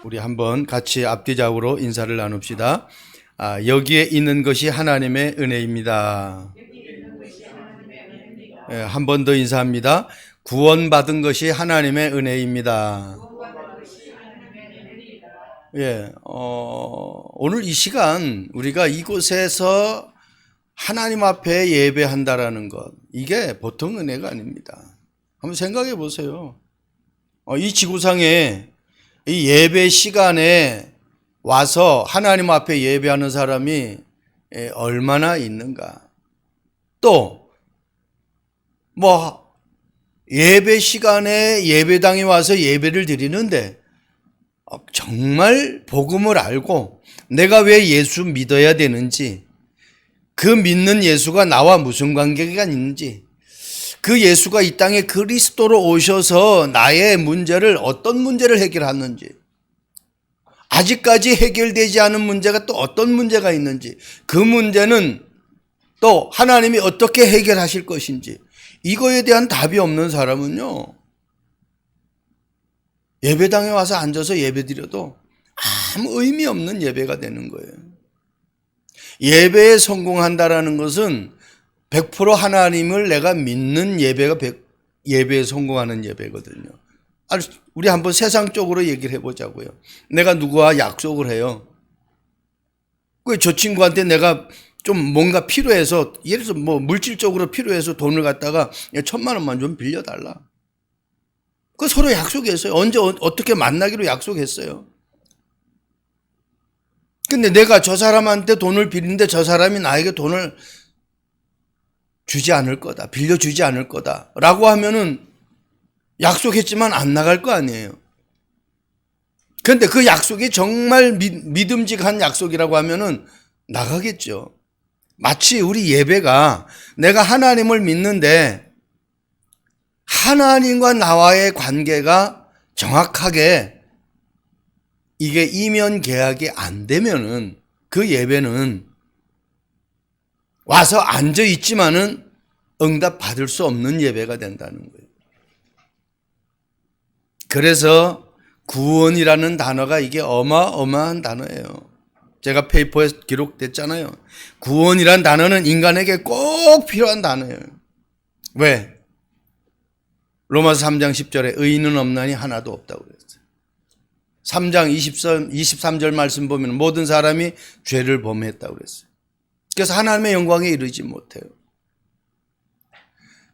우리 한번 같이 앞뒤작으로 인사를 나눕시다. 여기에 있는 것이 하나님의 은혜입니다. 한 번 더 인사합니다. 구원받은 것이 하나님의 은혜입니다. 오늘 이 시간 우리가 이곳에서 하나님 앞에 예배한다라는 것, 이게 보통 은혜가 아닙니다. 한번 생각해 보세요. 이 지구상에 이 예배 시간에 와서 하나님 앞에 예배하는 사람이 얼마나 있는가. 또 예배 시간에 예배당에 와서 예배를 드리는데 정말 복음을 알고 내가 왜 예수 믿어야 되는지, 그 믿는 예수가 나와 무슨 관계가 있는지, 그 예수가 이 땅에 그리스도로 오셔서 나의 문제를, 어떤 문제를 해결하는지, 아직까지 해결되지 않은 문제가 또 어떤 문제가 있는지, 그 문제는 또 하나님이 어떻게 해결하실 것인지, 이거에 대한 답이 없는 사람은요, 예배당에 와서 앉아서 예배드려도 아무 의미 없는 예배가 되는 거예요. 예배에 성공한다라는 것은 100% 하나님을 내가 믿는 예배가 예배에 성공하는 예배거든요. 우리 한번 세상적으로 얘기를 해보자고요. 내가 누구와 약속을 해요. 저 친구한테 내가 좀 뭔가 필요해서, 예를 들어서 물질적으로 필요해서 돈을 갖다가 1,000만 원만 좀 빌려달라. 그 서로 약속했어요. 언제 어떻게 만나기로 약속했어요. 근데 내가 저 사람한테 돈을 빌리는데 저 사람이 나에게 돈을 주지 않을 거다, 빌려주지 않을 거다 라고 하면은 약속했지만 안 나갈 거 아니에요. 그런데 그 약속이 정말 믿음직한 약속이라고 하면은 나가겠죠. 마치 우리 예배가, 내가 하나님을 믿는데 하나님과 나와의 관계가 정확하게 이게 이면 계약이 안 되면은 그 예배는 와서 앉아 있지만은 응답 받을 수 없는 예배가 된다는 거예요. 그래서 구원이라는 단어가 이게 어마어마한 단어예요. 제가 페이퍼에 기록됐잖아요. 구원이란 단어는 인간에게 꼭 필요한 단어예요. 왜? 로마서 3장 10절에 의인은 없나니 하나도 없다고 그랬어요. 3장 23절 말씀 보면 모든 사람이 죄를 범했다고 그랬어요. 그래서 하나님의 영광에 이르지 못해요.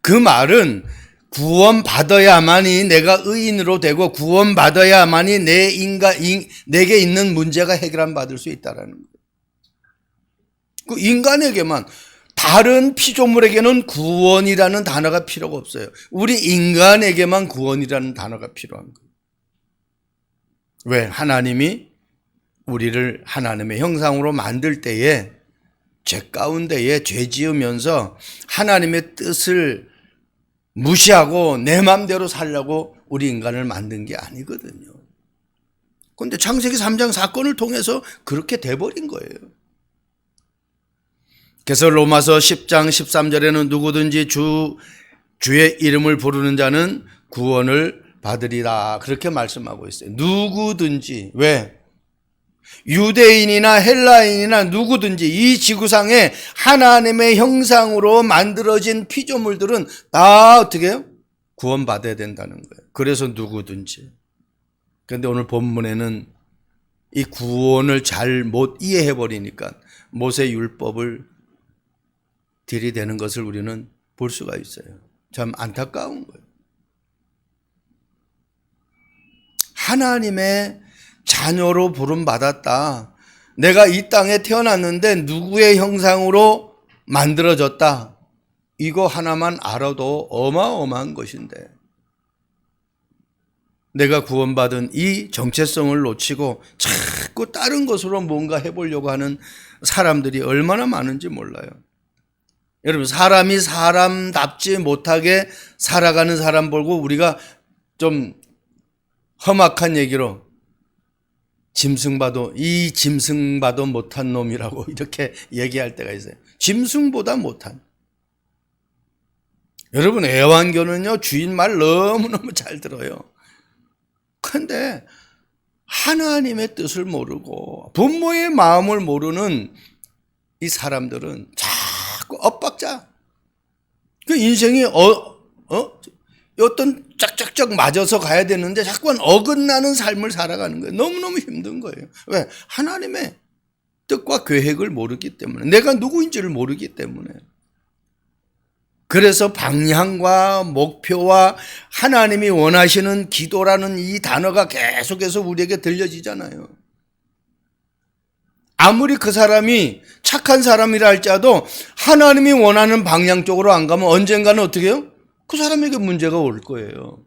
그 말은 구원받아야만이 내가 의인으로 되고, 구원받아야만이 내게 있는 문제가 해결받을 수 있다는 거예요. 그 인간에게만, 다른 피조물에게는 구원이라는 단어가 필요가 없어요. 우리 인간에게만 구원이라는 단어가 필요한 거예요. 왜? 하나님이 우리를 하나님의 형상으로 만들 때에 죄 가운데에 죄 지으면서 하나님의 뜻을 무시하고 내 마음대로 살려고 우리 인간을 만든 게 아니거든요. 그런데 창세기 3장 사건을 통해서 그렇게 돼버린 거예요. 그래서 로마서 10장 13절에는 누구든지 주의 이름을 부르는 자는 구원을 받으리라, 그렇게 말씀하고 있어요. 누구든지. 왜? 유대인이나 헬라인이나 누구든지 이 지구상에 하나님의 형상으로 만들어진 피조물들은 다 어떻게 해요? 구원받아야 된다는 거예요. 그래서 누구든지. 그런데 오늘 본문에는 이 구원을 잘 못 이해해버리니까 모세 율법을 들이대는 것을 우리는 볼 수가 있어요. 참 안타까운 거예요. 하나님의 자녀로 부름받았다. 내가 이 땅에 태어났는데 누구의 형상으로 만들어졌다. 이거 하나만 알아도 어마어마한 것인데, 내가 구원받은 이 정체성을 놓치고 자꾸 다른 것으로 뭔가 해보려고 하는 사람들이 얼마나 많은지 몰라요. 여러분, 사람이 사람답지 못하게 살아가는 사람 보고 우리가 좀 험악한 얘기로 이 짐승 봐도 못한 놈이라고 이렇게 얘기할 때가 있어요. 짐승보다 못한. 여러분, 애완견은요 주인 말 너무너무 잘 들어요. 그런데 하나님의 뜻을 모르고 부모의 마음을 모르는 이 사람들은 자꾸 엇박자. 그 인생이 어떤 짝짝짝 맞아서 가야 되는데 자꾸만 어긋나는 삶을 살아가는 거예요. 너무너무 힘든 거예요. 왜? 하나님의 뜻과 계획을 모르기 때문에, 내가 누구인지를 모르기 때문에. 그래서 방향과 목표와 하나님이 원하시는 기도라는 이 단어가 계속해서 우리에게 들려지잖아요. 아무리 그 사람이 착한 사람이라 할지라도 하나님이 원하는 방향 쪽으로 안 가면 언젠가는 어떻게 해요? 그 사람에게 문제가 올 거예요.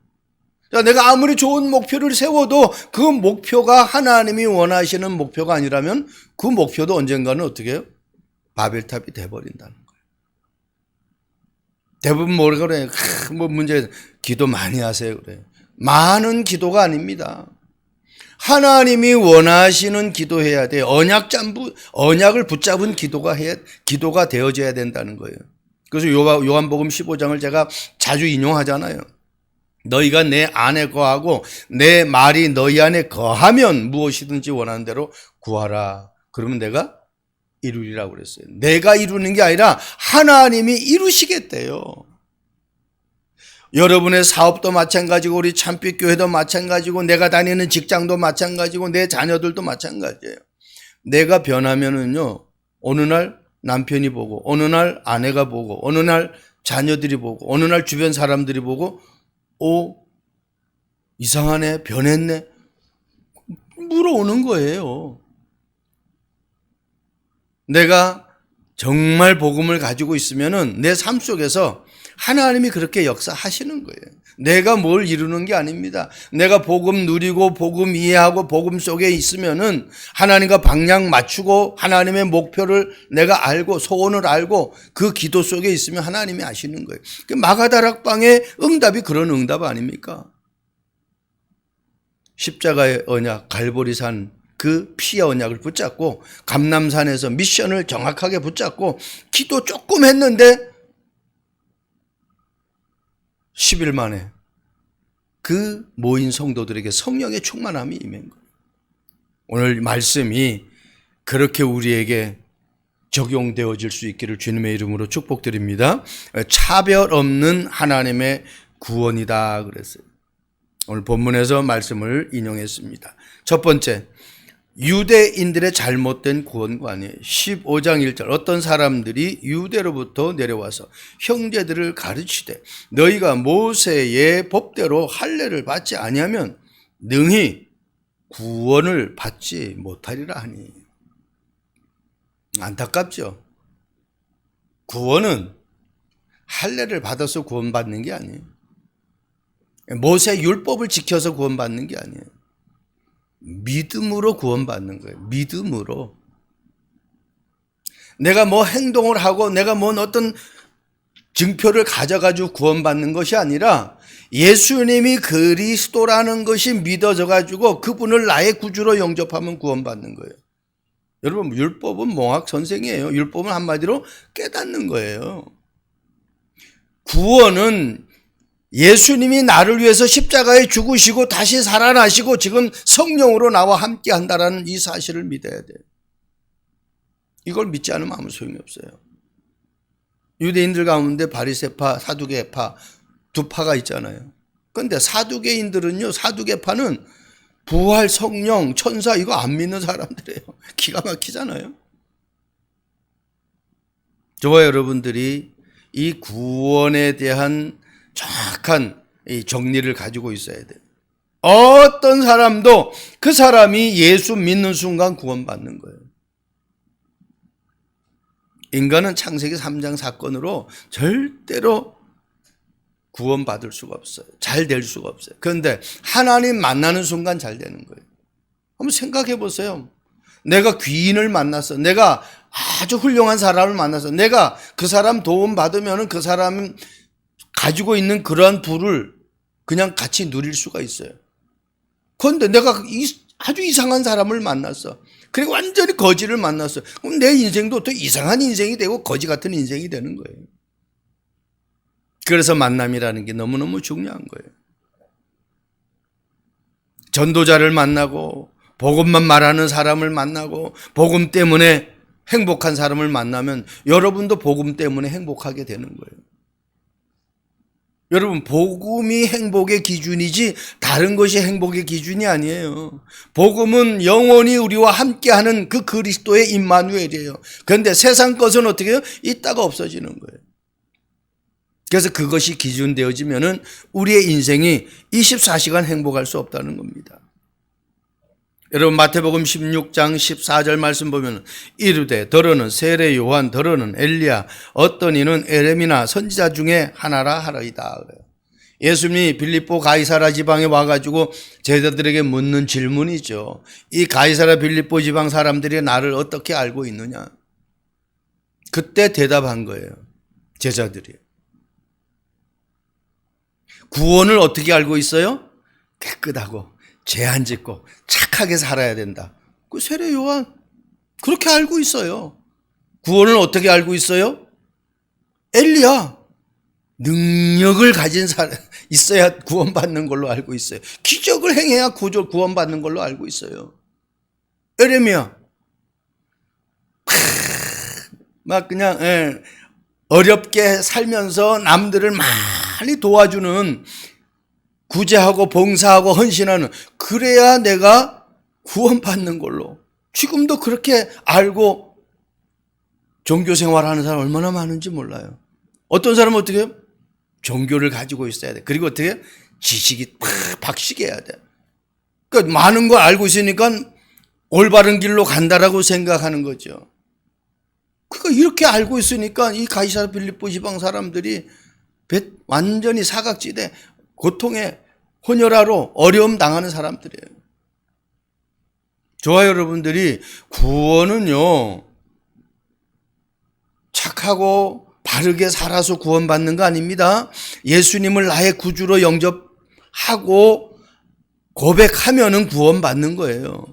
자, 내가 아무리 좋은 목표를 세워도 그 목표가 하나님이 원하시는 목표가 아니라면 그 목표도 언젠가는 어떻게 해요? 바벨탑이 돼버린다는 거예요. 대부분 뭐라 그래? 뭐 문제, 기도 많이 하세요. 그래. 많은 기도가 아닙니다. 하나님이 원하시는 기도해야 돼. 언약을 붙잡은 기도가 되어져야 된다는 거예요. 그래서 요한복음 15장을 제가 자주 인용하잖아요. 너희가 내 안에 거하고 내 말이 너희 안에 거하면 무엇이든지 원하는 대로 구하라. 그러면 내가 이루리라고 그랬어요. 내가 이루는 게 아니라 하나님이 이루시겠대요. 여러분의 사업도 마찬가지고 우리 참빛교회도 마찬가지고 내가 다니는 직장도 마찬가지고 내 자녀들도 마찬가지예요. 내가 변하면은요, 어느 날 남편이 보고 어느 날 아내가 보고 어느 날 자녀들이 보고 어느 날 주변 사람들이 보고 이상하네, 변했네, 물어오는 거예요. 내가 정말 복음을 가지고 있으면은 내 삶 속에서 하나님이 그렇게 역사하시는 거예요. 내가 뭘 이루는 게 아닙니다. 내가 복음 누리고 복음 이해하고 복음 속에 있으면은 하나님과 방향 맞추고 하나님의 목표를 내가 알고 소원을 알고 그 기도 속에 있으면 하나님이 아시는 거예요. 마가다락방의 응답이 그런 응답 아닙니까? 십자가의 언약, 갈보리산 그 피의 언약을 붙잡고 감람산에서 미션을 정확하게 붙잡고 기도 조금 했는데 10일 만에 그 모인 성도들에게 성령의 충만함이 임한 거예요. 오늘 말씀이 그렇게 우리에게 적용되어질 수 있기를 주님의 이름으로 축복드립니다. 차별 없는 하나님의 구원이다 그랬어요. 오늘 본문에서 말씀을 인용했습니다. 첫 번째, 유대인들의 잘못된 구원관이에요. 15장 1절 어떤 사람들이 유대로부터 내려와서 형제들을 가르치되 너희가 모세의 법대로 할례를 받지 아니하면 능히 구원을 받지 못하리라 하니. 안타깝죠. 구원은 할례를 받아서 구원받는 게 아니에요. 모세 율법을 지켜서 구원받는 게 아니에요. 믿음으로 구원받는 거예요. 믿음으로. 내가 뭐 행동을 하고 내가 뭔 어떤 증표를 가져가지고 구원받는 것이 아니라 예수님이 그리스도라는 것이 믿어져 가지고 그분을 나의 구주로 영접하면 구원받는 거예요. 여러분, 율법은 몽학 선생이에요. 율법은 한마디로 깨닫는 거예요. 구원은 예수님이 나를 위해서 십자가에 죽으시고 다시 살아나시고 지금 성령으로 나와 함께 한다라는 이 사실을 믿어야 돼요. 이걸 믿지 않으면 아무 소용이 없어요. 유대인들 가운데 바리새파, 사두개파 두 파가 있잖아요. 그런데 사두개인들은요, 사두개파는 부활, 성령, 천사 이거 안 믿는 사람들이에요. 기가 막히잖아요. 저와 여러분들이 이 구원에 대한 정확한 정리를 가지고 있어야 돼요. 어떤 사람도 그 사람이 예수 믿는 순간 구원받는 거예요. 인간은 창세기 3장 사건으로 절대로 구원받을 수가 없어요. 잘 될 수가 없어요. 그런데 하나님 만나는 순간 잘 되는 거예요. 한번 생각해 보세요. 내가 귀인을 만났어. 내가 아주 훌륭한 사람을 만났어. 내가 그 사람 도움 받으면 그 사람 가지고 있는 그러한 부를 그냥 같이 누릴 수가 있어요. 그런데 내가 아주 이상한 사람을 만났어. 그리고 완전히 거지를 만났어. 그럼 내 인생도 또 이상한 인생이 되고 거지 같은 인생이 되는 거예요. 그래서 만남이라는 게 너무너무 중요한 거예요. 전도자를 만나고 복음만 말하는 사람을 만나고 복음 때문에 행복한 사람을 만나면 여러분도 복음 때문에 행복하게 되는 거예요. 여러분, 복음이 행복의 기준이지 다른 것이 행복의 기준이 아니에요. 복음은 영원히 우리와 함께하는 그 그리스도의 임마누엘이에요. 그런데 세상 것은 어떻게 해요? 있다가 없어지는 거예요. 그래서 그것이 기준 되어지면은 우리의 인생이 24시간 행복할 수 없다는 겁니다. 여러분, 마태복음 16장 14절 말씀 보면 이르되 더러는 세례 요한, 더러는 엘리야, 어떤 이는 에레미나 선지자 중에 하나라 하리이다. 예수님이 빌립보 가이사라 지방에 와가지고 제자들에게 묻는 질문이죠. 이 가이사라 빌립보 지방 사람들이 나를 어떻게 알고 있느냐? 그때 대답한 거예요. 제자들이. 구원을 어떻게 알고 있어요? 깨끗하고 죄 안 짓고 착하게 살아야 된다. 그 세례 요한 그렇게 알고 있어요. 구원을 어떻게 알고 있어요? 엘리야 능력을 가진 사람 있어야 구원받는 걸로 알고 있어요. 기적을 행해야 구원받는 걸로 알고 있어요. 에레미야 막 그냥 어렵게 살면서 남들을 많이 도와주는, 구제하고 봉사하고 헌신하는, 그래야 내가 구원받는 걸로. 지금도 그렇게 알고 종교 생활하는 사람 얼마나 많은지 몰라요. 어떤 사람은 어떻게 해요? 종교를 가지고 있어야 돼. 그리고 어떻게 해요? 지식이 박식해야 돼. 그러니까 많은 거 알고 있으니까 올바른 길로 간다라고 생각하는 거죠. 그러니까 이렇게 알고 있으니까 이 가이사라 빌립보 지방 사람들이 완전히 사각지대, 고통에 혼혈하로 어려움 당하는 사람들이에요. 저와 여러분들이 구원은요, 착하고 바르게 살아서 구원받는 거 아닙니다. 예수님을 나의 구주로 영접하고 고백하면은 구원받는 거예요.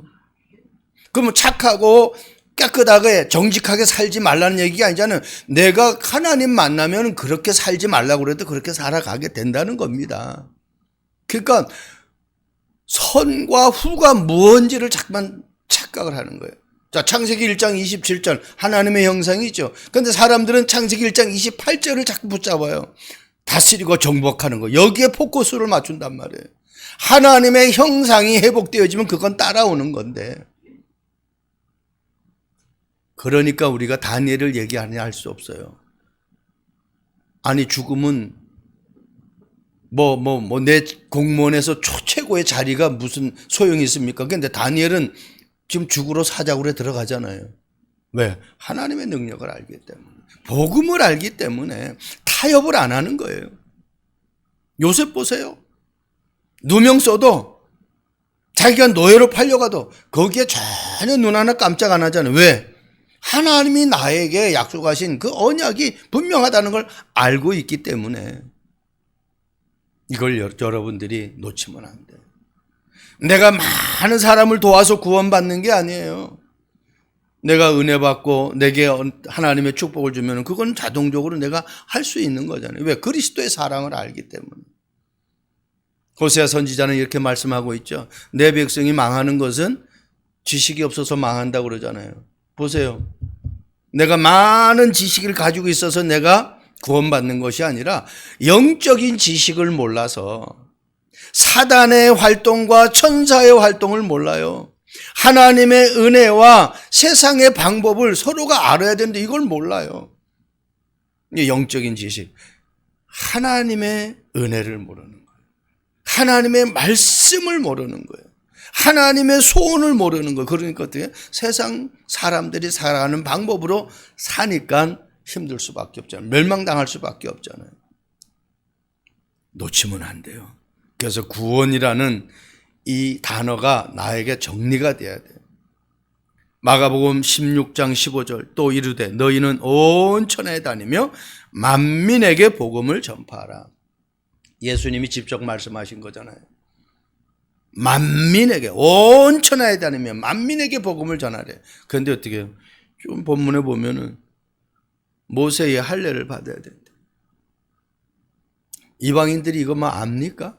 그러면 착하고 깨끗하게 정직하게 살지 말라는 얘기가 아니잖아요. 내가 하나님 만나면 그렇게 살지 말라고 그래도 그렇게 살아가게 된다는 겁니다. 그러니까 선과 후가 무언지를 자꾸만 착각을 하는 거예요. 자, 창세기 1장 27절 하나님의 형상이죠. 그런데 사람들은 창세기 1장 28절을 자꾸 붙잡아요. 다스리고 정복하는 거, 여기에 포커스를 맞춘단 말이에요. 하나님의 형상이 회복되어지면 그건 따라오는 건데, 그러니까 우리가 다니엘을 얘기하냐 할 수 없어요. 아니, 죽음은 내 공무원에서 최고의 자리가 무슨 소용이 있습니까? 그런데 다니엘은 지금 죽으러 사자굴에 들어가잖아요. 왜? 하나님의 능력을 알기 때문에, 복음을 알기 때문에 타협을 안 하는 거예요. 요셉 보세요. 누명 써도, 자기가 노예로 팔려가도 거기에 전혀 눈 하나 깜짝 안 하잖아요. 왜? 하나님이 나에게 약속하신 그 언약이 분명하다는 걸 알고 있기 때문에. 이걸 여러분들이 놓치면 안 돼요. 내가 많은 사람을 도와서 구원받는 게 아니에요. 내가 은혜 받고 내게 하나님의 축복을 주면 그건 자동적으로 내가 할 수 있는 거잖아요. 왜? 그리스도의 사랑을 알기 때문에. 호세아 선지자는 이렇게 말씀하고 있죠. 내 백성이 망하는 것은 지식이 없어서 망한다고 그러잖아요. 보세요. 내가 많은 지식을 가지고 있어서 내가 구원받는 것이 아니라 영적인 지식을 몰라서, 사단의 활동과 천사의 활동을 몰라요. 하나님의 은혜와 세상의 방법을 서로가 알아야 되는데 이걸 몰라요. 영적인 지식, 하나님의 은혜를 모르는 거예요. 하나님의 말씀을 모르는 거예요. 하나님의 소원을 모르는 거예요. 그러니까 어떻게? 세상 사람들이 살아가는 방법으로 사니까 힘들 수밖에 없잖아요. 멸망당할 수밖에 없잖아요. 놓치면 안 돼요. 그래서 구원이라는 이 단어가 나에게 정리가 돼야 돼요. 마가복음 16장 15절 또 이르되 너희는 온 천하에 다니며 만민에게 복음을 전파하라. 예수님이 직접 말씀하신 거잖아요. 만민에게, 온 천하에 다니며 만민에게 복음을 전하래. 그런데 어떻게 해요? 좀 본문에 보면은 모세의 할례를 받아야 된다. 이방인들이 이것만 압니까?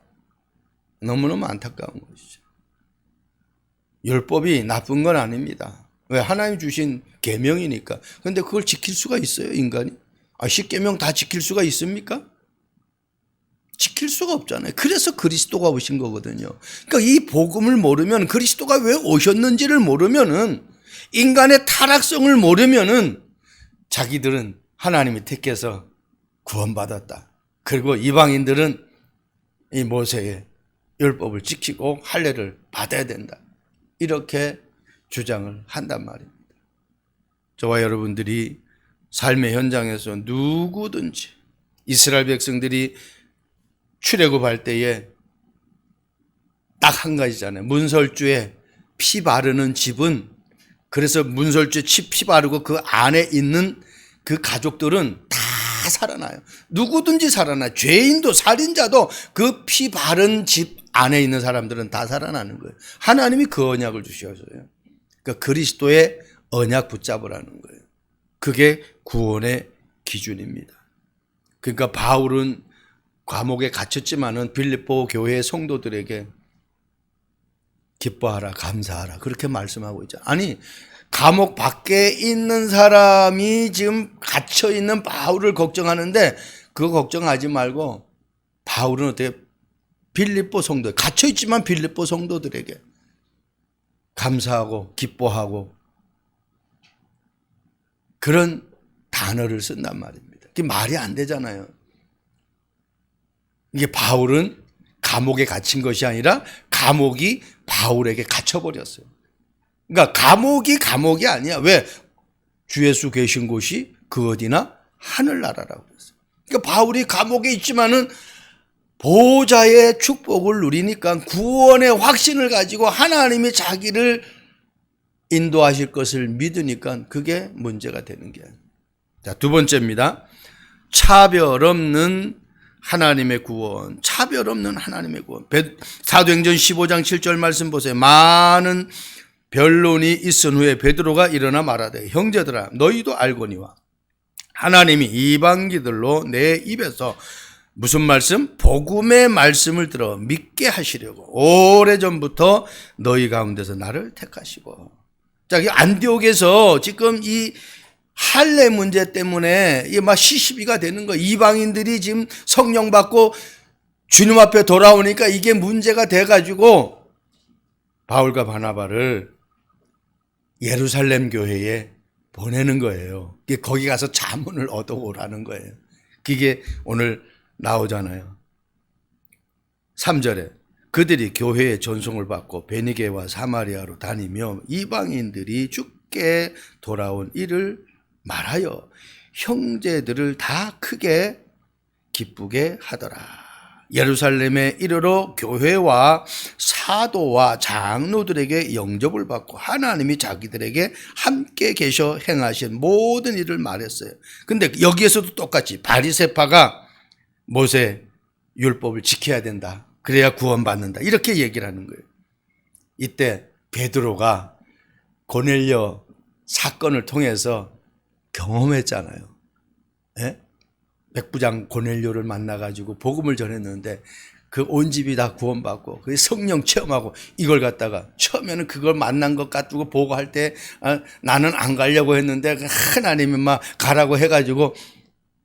너무너무 안타까운 것이죠. 율법이 나쁜 건 아닙니다. 왜? 하나님 주신 계명이니까. 근데 그걸 지킬 수가 있어요, 인간이? 10계명 다 지킬 수가 있습니까? 지킬 수가 없잖아요. 그래서 그리스도가 오신 거거든요. 그러니까 이 복음을 모르면, 그리스도가 왜 오셨는지를 모르면은, 인간의 타락성을 모르면은 자기들은 하나님이 택해서 구원받았다. 그리고 이방인들은 이 모세의 율법을 지키고 할례를 받아야 된다. 이렇게 주장을 한단 말입니다. 저와 여러분들이 삶의 현장에서 누구든지 이스라엘 백성들이 출애굽할 때에 딱 한 가지잖아요. 문설주에 피 바르는 집은, 그래서 문설주에 피 바르고 그 안에 있는 그 가족들은 다 살아나요. 누구든지 살아나요. 죄인도 살인자도 그 피 바른 집 안에 있는 사람들은 다 살아나는 거예요. 하나님이 그 언약을 주셔서요. 그러니까 그리스도의 언약 붙잡으라는 거예요. 그게 구원의 기준입니다. 그러니까 바울은 감옥에 갇혔지만은 빌립보 교회 성도들에게 기뻐하라, 감사하라, 그렇게 말씀하고 있죠. 아니, 감옥 밖에 있는 사람이 지금 갇혀 있는 바울을 걱정하는데, 그거 걱정하지 말고 바울은 어떻게 빌립보 성도, 갇혀 있지만 빌립보 성도들에게 감사하고 기뻐하고 그런 단어를 쓴단 말입니다. 그게 말이 안 되잖아요. 이게 바울은 감옥에 갇힌 것이 아니라 감옥이 바울에게 갇혀버렸어요. 그러니까 감옥이 아니야. 왜? 주 예수 계신 곳이 그 어디나 하늘나라라고 그랬어요. 그러니까 바울이 감옥에 있지만은 보호자의 축복을 누리니까 구원의 확신을 가지고 하나님이 자기를 인도하실 것을 믿으니까 그게 문제가 되는 게 아니에요. 자, 두 번째입니다. 차별 없는 하나님의 구원. 차별 없는 하나님의 구원. 사도행전 15장 7절 말씀 보세요. 많은 변론이 있은 후에 베드로가 일어나 말하되, 형제들아 너희도 알거니와 하나님이 이방인들로 내 입에서 무슨 말씀? 복음의 말씀을 들어 믿게 하시려고 오래전부터 너희 가운데서 나를 택하시고. 자, 안디옥에서 지금 이 할례 문제 때문에 이게 막 시시비가 되는 거예요. 이방인들이 지금 성령 받고 주님 앞에 돌아오니까 이게 문제가 돼가지고 바울과 바나바를 예루살렘 교회에 보내는 거예요. 거기 가서 자문을 얻어오라는 거예요. 그게 오늘 나오잖아요. 3절에 그들이 교회의 전송을 받고 베니게와 사마리아로 다니며 이방인들이 죽게 돌아온 일을 말하여 형제들을 다 크게 기쁘게 하더라. 예루살렘에 이르러 교회와 사도와 장로들에게 영접을 받고 하나님이 자기들에게 함께 계셔 행하신 모든 일을 말했어요. 근데 여기에서도 똑같이 바리새파가 모세 율법을 지켜야 된다. 그래야 구원받는다. 이렇게 얘기를 하는 거예요. 이때 베드로가 고넬료 사건을 통해서 경험했잖아요. 예? 백부장 고넬료를 만나가지고 복음을 전했는데 그 온 집이 다 구원받고 그 성령 체험하고 이걸 갖다가 처음에는 그걸 만난 것 가지고 보고할 때 나는 안 가려고 했는데 하나님이 막 가라고 해가지고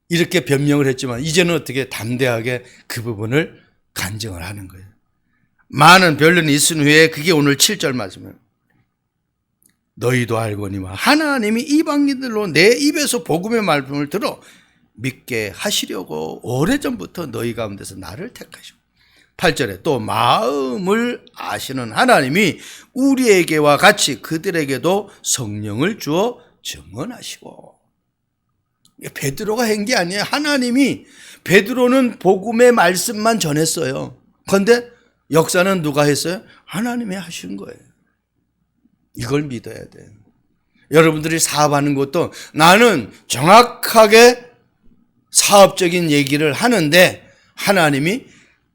이렇게 변명을 했지만 이제는 어떻게 담대하게 그 부분을 간증을 하는 거예요. 많은 변론이 있은 후에 그게 오늘 7절 말씀이에요. 너희도 알거니와 하나님이 이방인들로 내 입에서 복음의 말씀을 들어 믿게 하시려고 오래전부터 너희 가운데서 나를 택하시고 8절에 또 마음을 아시는 하나님이 우리에게와 같이 그들에게도 성령을 주어 증언하시고. 베드로가 한 게 아니에요. 하나님이. 베드로는 복음의 말씀만 전했어요. 그런데 역사는 누가 했어요? 하나님이 하신 거예요. 이걸 믿어야 돼요. 여러분들이 사업하는 것도 나는 정확하게 사업적인 얘기를 하는데 하나님이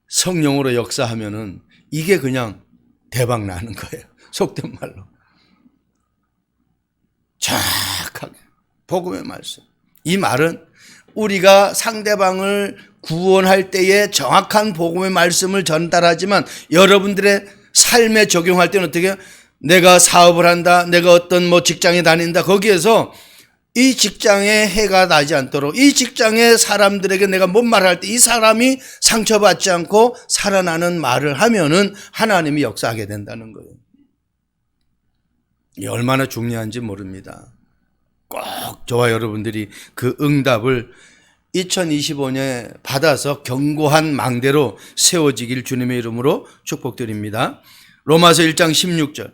성령으로 역사하면은 이게 그냥 대박 나는 거예요. 속된 말로. 정확하게 복음의 말씀. 이 말은 우리가 상대방을 구원할 때에 정확한 복음의 말씀을 전달하지만 여러분들의 삶에 적용할 때는 어떻게 해요? 내가 사업을 한다, 내가 어떤 직장에 다닌다, 거기에서 이 직장에 해가 나지 않도록, 이 직장의 사람들에게 내가 뭔 말을 할 때 이 사람이 상처받지 않고 살아나는 말을 하면은 하나님이 역사하게 된다는 거예요. 이게 얼마나 중요한지 모릅니다. 꼭 저와 여러분들이 그 응답을 2025년에 받아서 견고한 망대로 세워지길 주님의 이름으로 축복드립니다. 로마서 1장 16절.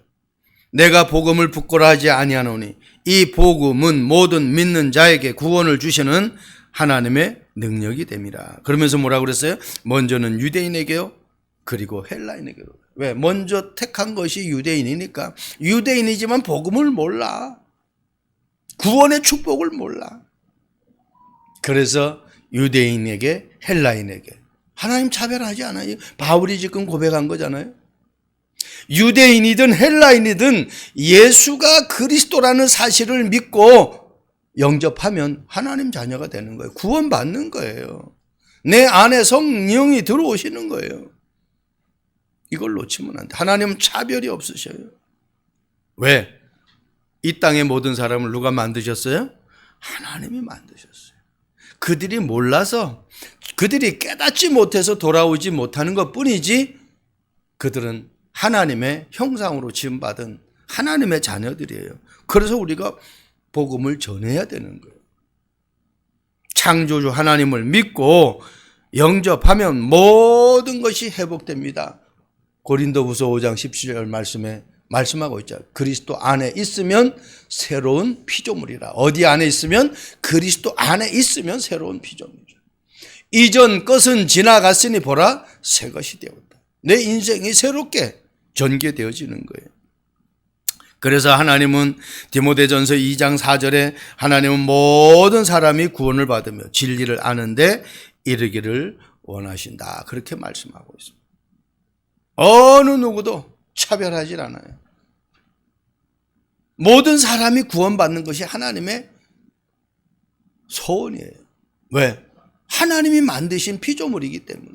내가 복음을 부끄러워하지 아니하노니 이 복음은 모든 믿는 자에게 구원을 주시는 하나님의 능력이 됨이라. 그러면서 뭐라고 그랬어요? 먼저는 유대인에게요, 그리고 헬라인에게로. 왜? 먼저 택한 것이 유대인이니까. 유대인이지만 복음을 몰라. 구원의 축복을 몰라. 그래서 유대인에게, 헬라인에게. 하나님 차별하지 않아요. 바울이 지금 고백한 거잖아요. 유대인이든 헬라인이든 예수가 그리스도라는 사실을 믿고 영접하면 하나님 자녀가 되는 거예요. 구원받는 거예요. 내 안에 성령이 들어오시는 거예요. 이걸 놓치면 안 돼. 하나님은 차별이 없으셔요. 왜? 이 땅의 모든 사람을 누가 만드셨어요? 하나님이 만드셨어요. 그들이 몰라서, 그들이 깨닫지 못해서 돌아오지 못하는 것 뿐이지, 그들은 하나님의 형상으로 지음받은 하나님의 자녀들이에요. 그래서 우리가 복음을 전해야 되는 거예요. 창조주 하나님을 믿고 영접하면 모든 것이 회복됩니다. 고린도후서 5장 17절 말씀에 말씀하고 있죠. 그리스도 안에 있으면 새로운 피조물이라. 어디 안에 있으면? 그리스도 안에 있으면 새로운 피조물이라. 이전 것은 지나갔으니 보라 새 것이 되었다. 내 인생이 새롭게 전개되어지는 거예요. 그래서 하나님은 디모데전서 2장 4절에 하나님은 모든 사람이 구원을 받으며 진리를 아는데 이르기를 원하신다. 그렇게 말씀하고 있습니다. 어느 누구도 차별하지 않아요. 모든 사람이 구원받는 것이 하나님의 소원이에요. 왜? 하나님이 만드신 피조물이기 때문에.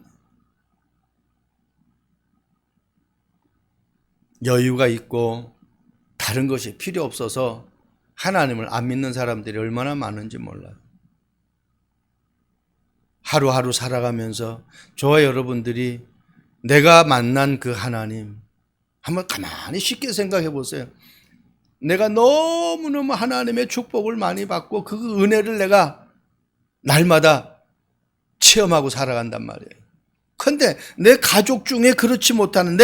여유가 있고 다른 것이 필요 없어서 하나님을 안 믿는 사람들이 얼마나 많은지 몰라요. 하루하루 살아가면서 저와 여러분들이 내가 만난 그 하나님 한번 가만히 쉽게 생각해 보세요. 내가 너무너무 하나님의 축복을 많이 받고 그 은혜를 내가 날마다 체험하고 살아간단 말이에요. 그런데 내 가족 중에 그렇지 못하는,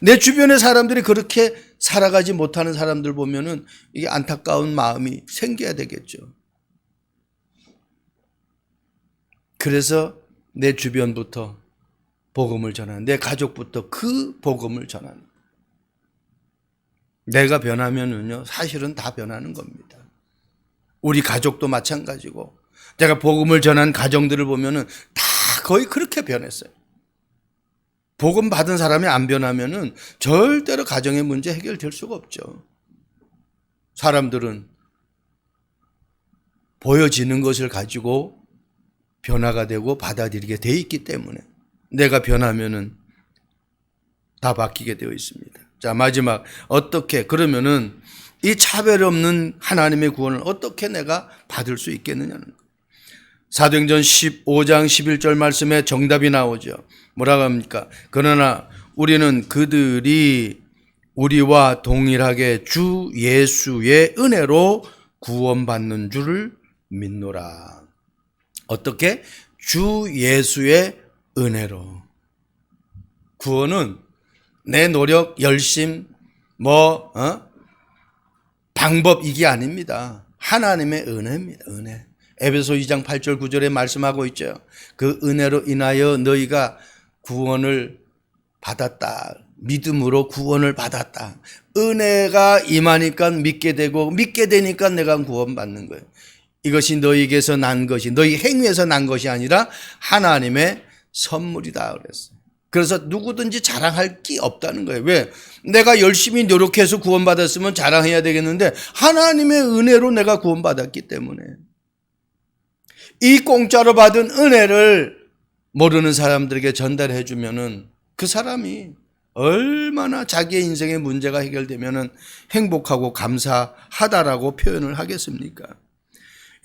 내 주변의 사람들이 그렇게 살아가지 못하는 사람들 보면은 이게 안타까운 마음이 생겨야 되겠죠. 그래서 내 주변부터 복음을 전하는, 내 가족부터 그 복음을 전하는. 내가 변하면은요, 사실은 다 변하는 겁니다. 우리 가족도 마찬가지고, 제가 복음을 전한 가정들을 보면은 다 거의 그렇게 변했어요. 복음 받은 사람이 안 변하면은 절대로 가정의 문제 해결될 수가 없죠. 사람들은 보여지는 것을 가지고 변화가 되고 받아들이게 돼 있기 때문에 내가 변하면은 다 바뀌게 되어 있습니다. 자, 마지막 어떻게 그러면은 이 차별 없는 하나님의 구원을 어떻게 내가 받을 수 있겠느냐는 거예요. 사도행전 15장 11절 말씀에 정답이 나오죠. 뭐라고 합니까? 그러나 우리는 그들이 우리와 동일하게 주 예수의 은혜로 구원받는 줄을 믿노라. 어떻게? 주 예수의 은혜로. 구원은 내 노력, 열심, 방법 이게 아닙니다. 하나님의 은혜입니다. 은혜. 에베소 2장 8절 9절에 말씀하고 있죠. 그 은혜로 인하여 너희가 구원을 받았다. 믿음으로 구원을 받았다. 은혜가 임하니까 믿게 되고 믿게 되니까 내가 구원받는 거예요. 이것이 너희에게서 난 것이, 너희 행위에서 난 것이 아니라 하나님의 선물이다 그랬어요. 그래서 누구든지 자랑할 게 없다는 거예요. 왜? 내가 열심히 노력해서 구원받았으면 자랑해야 되겠는데 하나님의 은혜로 내가 구원받았기 때문에. 이 공짜로 받은 은혜를 모르는 사람들에게 전달해 주면은 그 사람이 얼마나 자기의 인생의 문제가 해결되면은 행복하고 감사하다라고 표현을 하겠습니까?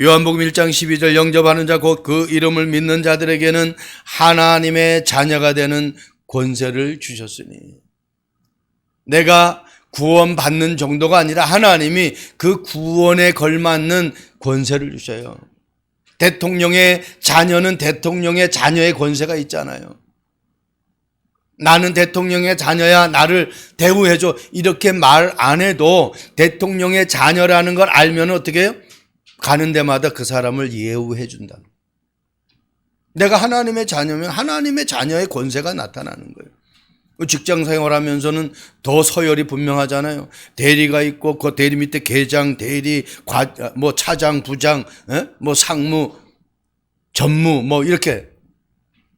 요한복음 1장 12절 영접하는 자 곧 그 이름을 믿는 자들에게는 하나님의 자녀가 되는 권세를 주셨으니, 내가 구원받는 정도가 아니라 하나님이 그 구원에 걸맞는 권세를 주셔요. 대통령의 자녀는 대통령의 자녀의 권세가 있잖아요. 나는 대통령의 자녀야, 나를 대우해줘, 이렇게 말 안 해도 대통령의 자녀라는 걸 알면 어떻게 해요? 가는 데마다 그 사람을 예우해 준다. 내가 하나님의 자녀면 하나님의 자녀의 권세가 나타나는 거예요. 직장 생활하면서는 더 서열이 분명하잖아요. 대리가 있고 그 대리 밑에 계장, 대리, 뭐 차장, 부장, 뭐 상무, 전무, 뭐 이렇게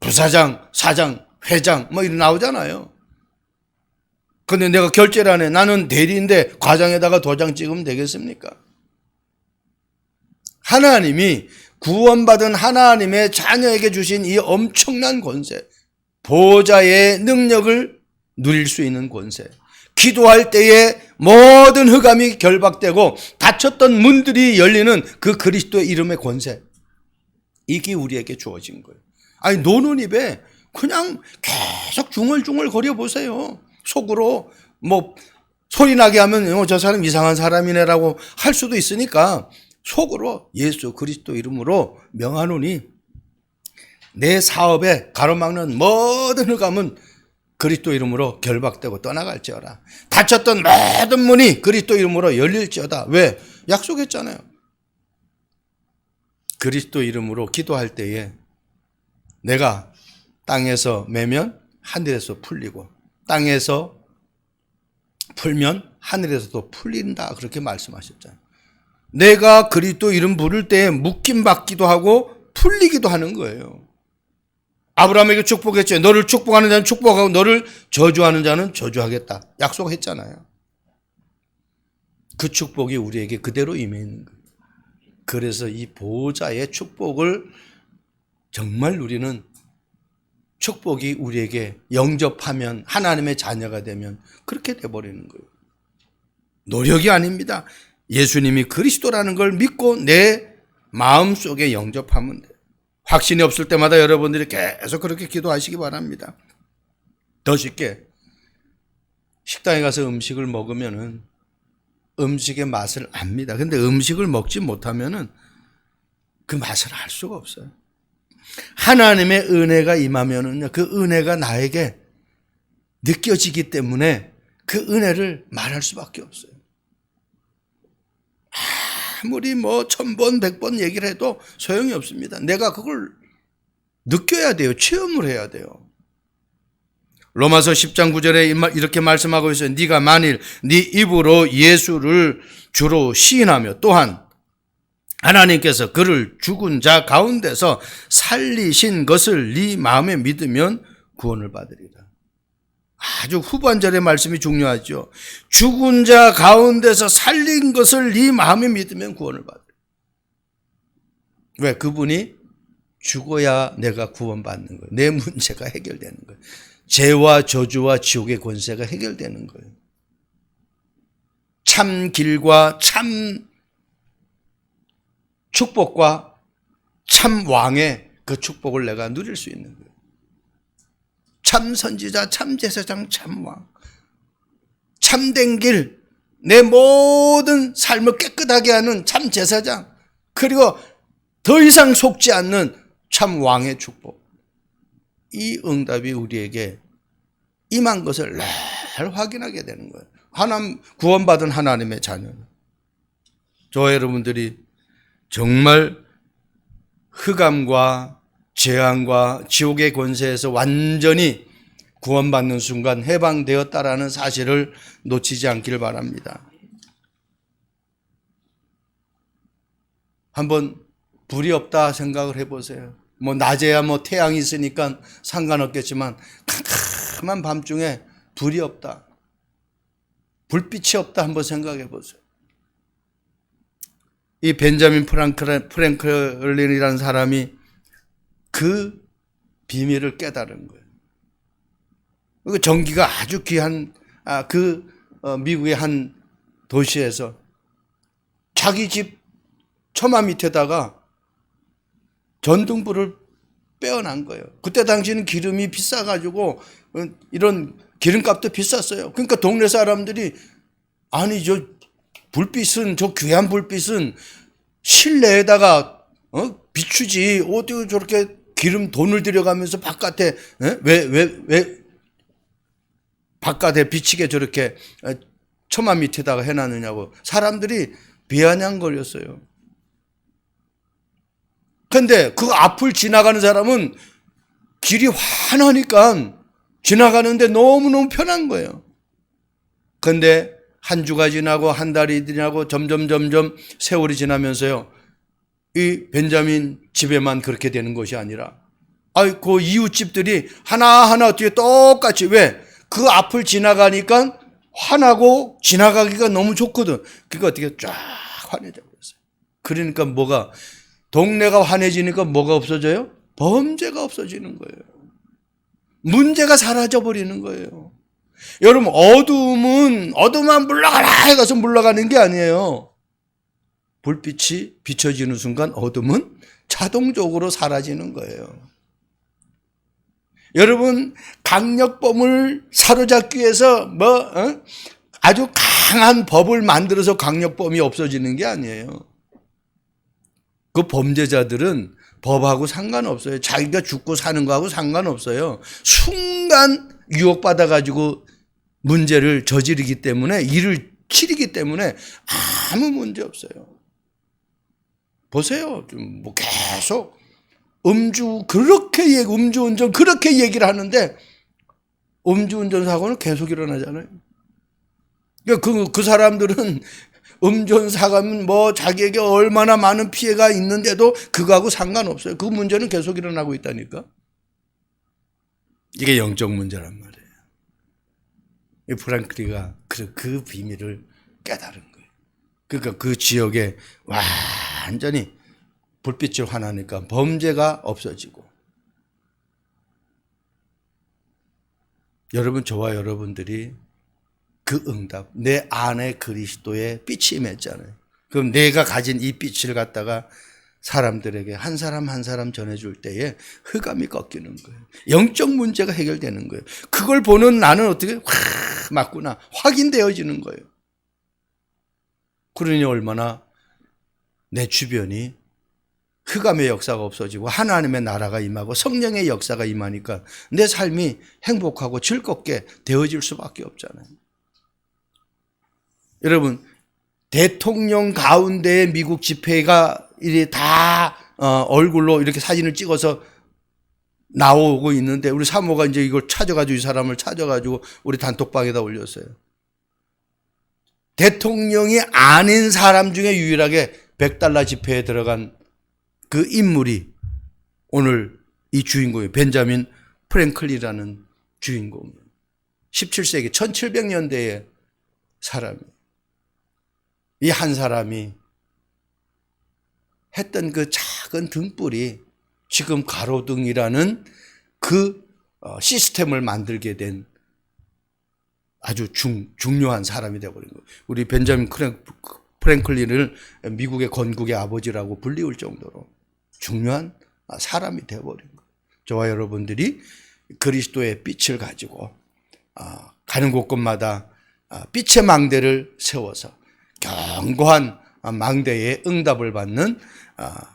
부사장, 사장, 회장 뭐 이렇게 나오잖아요. 근데 내가 결제를 안 해. 나는 대리인데 과장에다가 도장 찍으면 되겠습니까? 하나님이 구원받은 하나님의 자녀에게 주신 이 엄청난 권세, 보호자의 능력을 누릴 수 있는 권세, 기도할 때에 모든 흑암이 결박되고 닫혔던 문들이 열리는 그 그리스도의 이름의 권세, 이게 우리에게 주어진 거예요. 아니, 노는 입에 그냥 계속 중얼중얼 거려 보세요. 속으로 뭐 소리 나게 하면 저 사람 이상한 사람이네라고 할 수도 있으니까 속으로 예수 그리스도 이름으로 명하노니 내 사업에 가로막는 모든 흑암은 그리스도 이름으로 결박되고 떠나갈지어다. 닫혔던 모든 문이 그리스도 이름으로 열릴지어다. 왜? 약속했잖아요. 그리스도 이름으로 기도할 때에 내가 땅에서 매면 하늘에서 풀리고 땅에서 풀면 하늘에서도 풀린다, 그렇게 말씀하셨잖아요. 내가 그리스도 이름 부를 때에 묶임 받기도 하고 풀리기도 하는 거예요. 아브라함에게 축복했죠. 너를 축복하는 자는 축복하고 너를 저주하는 자는 저주하겠다, 약속했잖아요. 그 축복이 우리에게 그대로 임해 있는 거예요. 그래서 이 보호자의 축복을 정말 우리는, 축복이 우리에게 영접하면, 하나님의 자녀가 되면 그렇게 돼버리는 거예요. 노력이 아닙니다. 예수님이 그리스도라는 걸 믿고 내 마음속에 영접하면 돼요. 확신이 없을 때마다 여러분들이 계속 그렇게 기도하시기 바랍니다. 더 쉽게, 식당에 가서 음식을 먹으면은 음식의 맛을 압니다. 근데 음식을 먹지 못하면은 그 맛을 알 수가 없어요. 하나님의 은혜가 임하면은요, 그 은혜가 나에게 느껴지기 때문에 그 은혜를 말할 수밖에 없어요. 아무리 뭐 1000번, 100번 얘기를 해도 소용이 없습니다. 내가 그걸 느껴야 돼요. 체험을 해야 돼요. 로마서 10장 9절에 이렇게 말씀하고 있어요. 네가 만일 네 입으로 예수를 주로 시인하며 또한 하나님께서 그를 죽은 자 가운데서 살리신 것을 네 마음에 믿으면 구원을 받으리라. 아주 후반절의 말씀이 중요하죠. 죽은 자 가운데서 살린 것을 네 마음에 믿으면 구원을 받으리라. 왜? 그분이 죽어야 내가 구원받는 거예요. 내 문제가 해결되는 거예요. 죄와 저주와 지옥의 권세가 해결되는 거예요. 참 길과 참 축복과 참 왕의 그 축복을 내가 누릴 수 있는 거예요. 참 선지자, 참 제사장, 참 왕, 참된 길, 내 모든 삶을 깨끗하게 하는 참 제사장, 그리고 더 이상 속지 않는 참 왕의 축복. 이 응답이 우리에게 임한 것을 늘 확인하게 되는 거예요. 하나님, 구원받은 하나님의 자녀는. 저 여러분들이 정말 흑암과 재앙과 지옥의 권세에서 완전히 구원받는 순간 해방되었다라는 사실을 놓치지 않기를 바랍니다. 한번 불이 없다 생각을 해보세요. 뭐 낮에야 뭐 태양이 있으니까 상관없겠지만 캄캄한 밤중에 불이 없다, 불빛이 없다, 한번 생각해 보세요. 이 벤자민 프랭클린이라는 사람이 그 비밀을 깨달은 거예요. 그 전기가 아주 귀한 미국의 한 도시에서 자기 집 처마 밑에다가 전등불을 빼어난 거예요. 그때 당시에는 기름이 비싸가지고 이런 기름값도 비쌌어요. 그러니까 동네 사람들이 아니 저 불빛은 저 귀한 불빛은 실내에다가 비추지 어디 저렇게 기름 돈을 들여가면서 바깥에 왜 바깥에 비치게 저렇게 처마 밑에다가 해놨느냐고 사람들이 비아냥거렸어요. 근데 그 앞을 지나가는 사람은 길이 환하니까 지나가는데 너무너무 편한 거예요. 근데 한 주가 지나고 한 달이 지나고 점점 세월이 지나면서요. 이 벤자민 집에만 그렇게 되는 것이 아니라 그 이웃집들이 하나하나 뒤에 똑같이 왜? 그 앞을 지나가니까 환하고 지나가기가 너무 좋거든. 그러니까 어떻게 쫙 환해져 버렸어요. 그러니까 뭐가 동네가 환해지니까 뭐가 없어져요? 범죄가 없어지는 거예요. 문제가 사라져 버리는 거예요. 여러분 어둠만 물러가라 해가서 물러가는 게 아니에요. 불빛이 비춰지는 순간 어둠은 자동적으로 사라지는 거예요. 여러분 강력범을 사로잡기 위해서 아주 강한 법을 만들어서 강력범이 없어지는 게 아니에요. 그 범죄자들은 법하고 상관없어요. 자기가 죽고 사는 거하고 상관없어요. 순간 유혹받아가지고 문제를 저지르기 때문에 일을 치르기 때문에 아무 문제 없어요. 보세요. 좀 뭐 계속 음주운전 그렇게 얘기를 하는데 음주운전 사고는 계속 일어나잖아요. 그러니까 그 사람들은 음주사고는 뭐 자기에게 얼마나 많은 피해가 있는데도 그거하고 상관없어요. 그 문제는 계속 일어나고 있다니까. 이게 영적 문제란 말이에요. 이 프랑클리가 그 비밀을 깨달은 거예요. 그러니까 그 지역에 완전히 불빛을 환하니까 범죄가 없어지고 여러분 저와 여러분들이 그 응답 내 안에 그리스도의 빛이 임했잖아요. 그럼 내가 가진 이 빛을 갖다가 사람들에게 한 사람 한 사람 전해줄 때에 흑암이 꺾이는 거예요. 영적 문제가 해결되는 거예요. 그걸 보는 나는 어떻게 맞구나 확인되어지는 거예요. 그러니 얼마나 내 주변이 흑암의 역사가 없어지고 하나님의 나라가 임하고 성령의 역사가 임하니까 내 삶이 행복하고 즐겁게 되어질 수밖에 없잖아요. 여러분 대통령 가운데에 미국 집회가 이제 다 얼굴로 이렇게 사진을 찍어서 나오고 있는데 우리 사모가 이제 이걸 찾아가지고 이 사람을 찾아가지고 우리 단톡방에다 올렸어요. 대통령이 아닌 사람 중에 유일하게 $100 집회에 들어간 그 인물이 오늘 이 주인공이에요. 벤자민 프랭클린이라는 주인공이에요. 17세기 1700년대의 사람이에요. 이 한 사람이 했던 그 작은 등불이 지금 가로등이라는 그 시스템을 만들게 된 아주 중요한 사람이 되어버린 거예요. 우리 벤자민 프랭클린을 미국의 건국의 아버지라고 불리울 정도로 중요한 사람이 되어버린 거예요. 저와 여러분들이 그리스도의 빛을 가지고 가는 곳곳마다 빛의 망대를 세워서 견고한 망대의 응답을 받는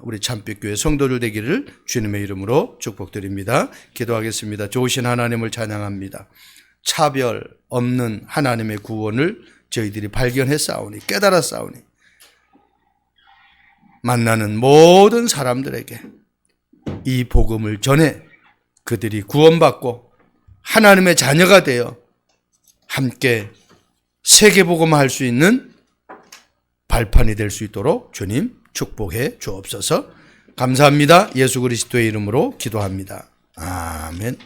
우리 참빛교회 성도들 되기를 주님의 이름으로 축복드립니다. 기도하겠습니다. 좋으신 하나님을 찬양합니다. 차별 없는 하나님의 구원을 저희들이 발견했사오니 깨달았사오니 만나는 모든 사람들에게 이 복음을 전해 그들이 구원받고 하나님의 자녀가 되어 함께 세계복음화할 수 있는 발판이 될 수 있도록 주님 축복해 주옵소서. 감사합니다. 예수 그리스도의 이름으로 기도합니다. 아멘.